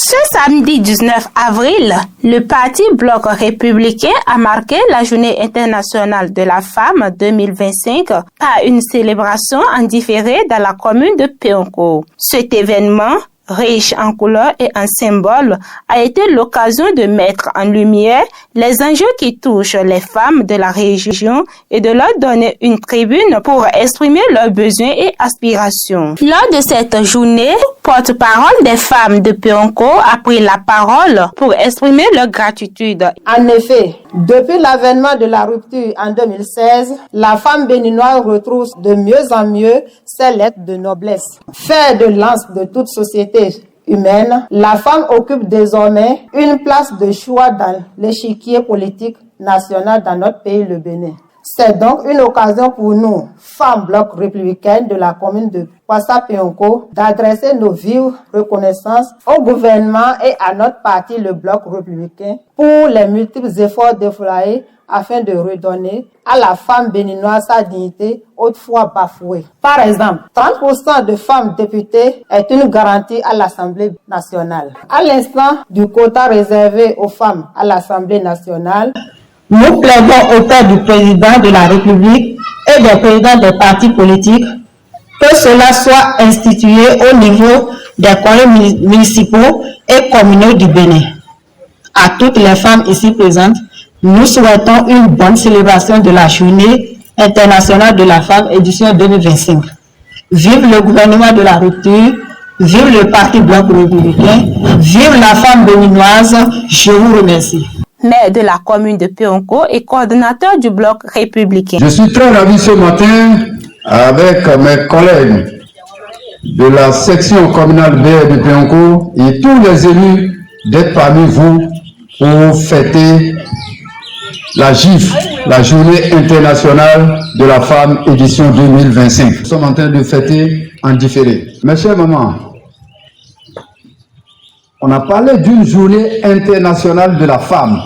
Ce samedi 19 avril, le Parti Bloc républicain a marqué la Journée internationale de la femme 2025 par une célébration en différé dans la commune de Péonko. Cet événement, riche en couleurs et en symboles, a été l'occasion de mettre en lumière les enjeux qui touchent les femmes de la région et de leur donner une tribune pour exprimer leurs besoins et aspirations. Lors de cette journée, porte-parole des femmes de Péonko a pris la parole pour exprimer leur gratitude. En effet, depuis l'avènement de la rupture en 2016, la femme béninoise retrouve de mieux en mieux ses lettres de noblesse. Fer de lance de toute société humaine, la femme occupe désormais une place de choix dans l'échiquier politique national dans notre pays, le Bénin. C'est donc une occasion pour nous, femmes bloc républicaines de la commune de Kwassa-Péonko, d'adresser nos vives reconnaissances au gouvernement et à notre parti, le bloc républicain, pour les multiples efforts déployés afin de redonner à la femme béninoise sa dignité autrefois bafouée. Par exemple, 30% de femmes députées est une garantie à l'Assemblée nationale. À l'instant du quota réservé aux femmes à l'Assemblée nationale, nous plaidons auprès du président de la République et des présidents des partis politiques que cela soit institué au niveau des conseils municipaux et communaux du Bénin. À toutes les femmes ici présentes, nous souhaitons une bonne célébration de la Journée internationale de la femme édition 2025. Vive le gouvernement de la rupture, vive le Parti Bloc républicain, vive la femme béninoise, je vous remercie. Maire de la commune de Péonko et coordonnateur du Bloc républicain. Je suis très ravi ce matin avec mes collègues de la section communale BR de Péonko et tous les élus d'être parmi vous pour fêter la GIF, la Journée internationale de la femme édition 2025. Nous sommes en train de fêter en différé. Mes chères mamans, on a parlé d'une journée internationale de la femme.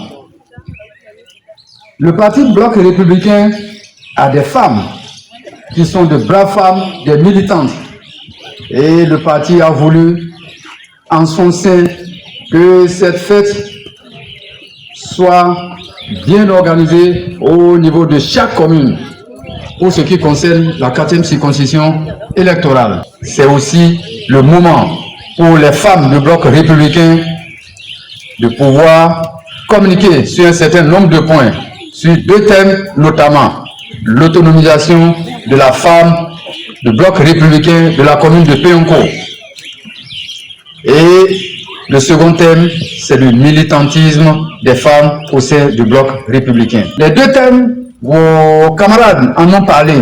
Le Parti Bloc républicain a des femmes qui sont de braves femmes, des militantes. Et le parti a voulu en son sein que cette fête soit bien organisée au niveau de chaque commune pour ce qui concerne la 4e circonscription électorale. C'est aussi le moment pour les femmes du Bloc républicain de pouvoir communiquer sur un certain nombre de points, sur 2 thèmes notamment, l'autonomisation de la femme du Bloc républicain de la commune de Péonko. Et le second thème, c'est le militantisme des femmes au sein du Bloc républicain. Les 2 thèmes, vos camarades en ont parlé.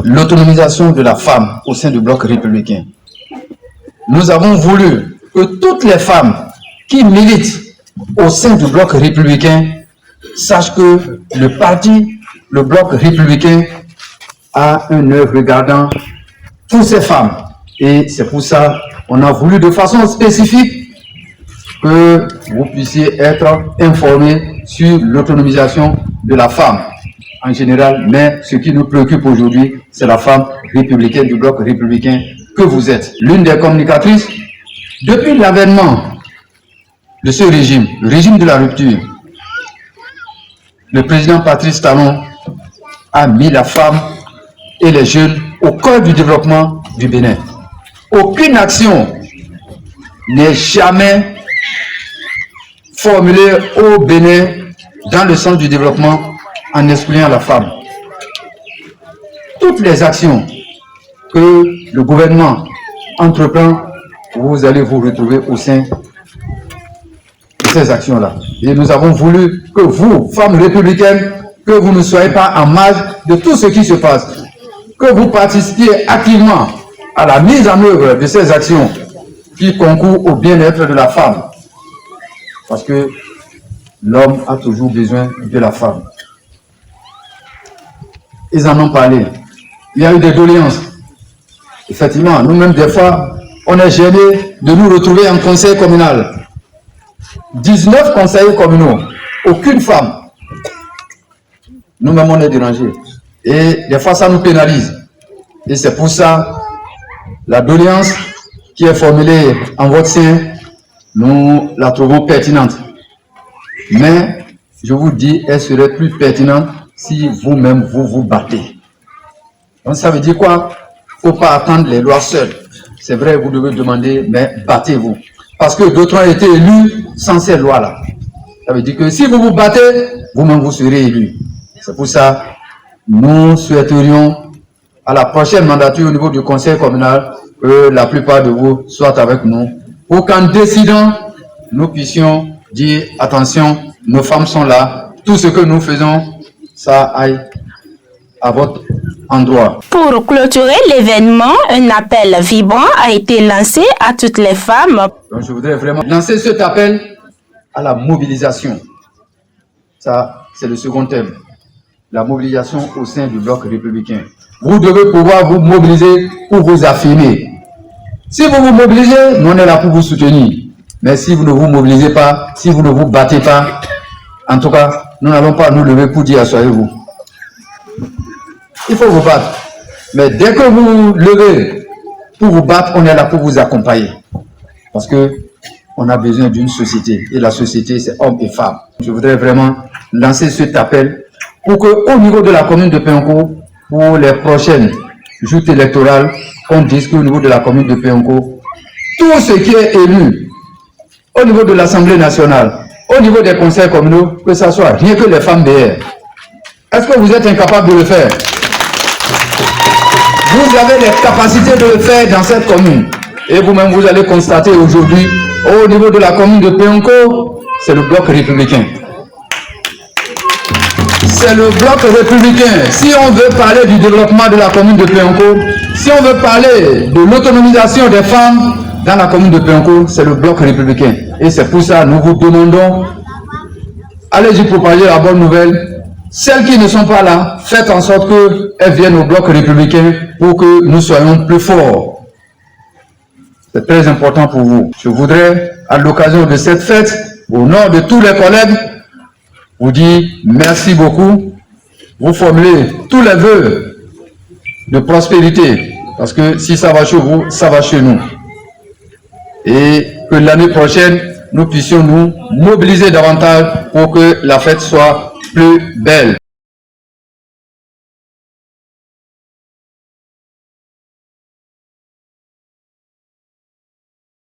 L'autonomisation de la femme au sein du Bloc républicain. Nous avons voulu que toutes les femmes qui militent au sein du Bloc républicain sachent que le parti, le Bloc républicain, a un œil regardant toutes ces femmes. Et c'est pour ça qu'on a voulu de façon spécifique que vous puissiez être informés sur l'autonomisation de la femme en général. Mais ce qui nous préoccupe aujourd'hui, c'est la femme républicaine du Bloc républicain que vous êtes. L'une des communicatrices, depuis l'avènement de ce régime, le régime de la rupture, le président Patrice Talon a mis la femme et les jeunes au cœur du développement du Bénin. Aucune action n'est jamais formulée au Bénin dans le sens du développement en excluant la femme. Toutes les actions que le gouvernement entreprend, vous allez vous retrouver au sein de ces actions-là. Et nous avons voulu que vous, femmes républicaines, que vous ne soyez pas en marge de tout ce qui se passe, que vous participiez activement à la mise en œuvre de ces actions qui concourent au bien-être de la femme. Parce que l'homme a toujours besoin de la femme. Ils en ont parlé. Il y a eu des doléances. Effectivement, nous-mêmes, des fois, on est gênés de nous retrouver en conseil communal. 19 conseillers communaux, aucune femme. Nous-mêmes, on est dérangés. Et des fois, ça nous pénalise. Et c'est pour ça, la doléance qui est formulée en votre sein nous la trouvons pertinente. Mais je vous dis, elle serait plus pertinente si vous-même vous vous battez. Donc ça veut dire quoi? Il ne faut pas attendre les lois seules. C'est vrai, vous devez demander, mais battez-vous. Parce que d'autres ont été élus sans ces lois-là. Ça veut dire que si vous vous battez, vous-même vous serez élus. C'est pour ça nous souhaiterions à la prochaine mandature au niveau du conseil communal que la plupart de vous soient avec nous pour qu'en décidant, nous puissions dire attention, nos femmes sont là, tout ce que nous faisons, ça aille à votre endroit. Pour clôturer l'événement, un appel vibrant a été lancé à toutes les femmes. Donc je voudrais vraiment lancer cet appel à la mobilisation. Ça, c'est le second thème. La mobilisation au sein du bloc républicain. Vous devez pouvoir vous mobiliser pour vous affirmer. Si vous vous mobilisez, nous on est là pour vous soutenir. Mais si vous ne vous mobilisez pas, si vous ne vous battez pas, en tout cas, nous n'allons pas nous lever pour dire assoyez-vous. Il faut vous battre. Mais dès que vous vous levez pour vous battre, on est là pour vous accompagner. Parce que on a besoin d'une société. Et la société, c'est hommes et femmes. Je voudrais vraiment lancer cet appel pour qu'au niveau de la commune de Péonko, pour les prochaines joutes électorales, on dise qu'au niveau de la commune de Péonko, tout ce qui est élu au niveau de l'Assemblée nationale, au niveau des conseils communaux, que ce soit rien que les femmes BR. Est-ce que vous êtes incapable de le faire? Vous avez les capacités de le faire dans cette commune. Et vous-même, vous allez constater aujourd'hui, au niveau de la commune de Péonko, c'est le bloc républicain. C'est le bloc républicain. Si on veut parler du développement de la commune de Péonko, si on veut parler de l'autonomisation des femmes dans la commune de Péonko, c'est le bloc républicain. Et c'est pour ça que nous vous demandons, allez-y propager la bonne nouvelle. Celles qui ne sont pas là, faites en sorte qu'elles viennent au bloc républicain pour que nous soyons plus forts. C'est très important pour vous. Je voudrais, à l'occasion de cette fête, au nom de tous les collègues, vous dire merci beaucoup. Vous formulez tous les vœux de prospérité. Parce que si ça va chez vous, ça va chez nous. Et que l'année prochaine, nous puissions nous mobiliser davantage pour que la fête soit plus belle.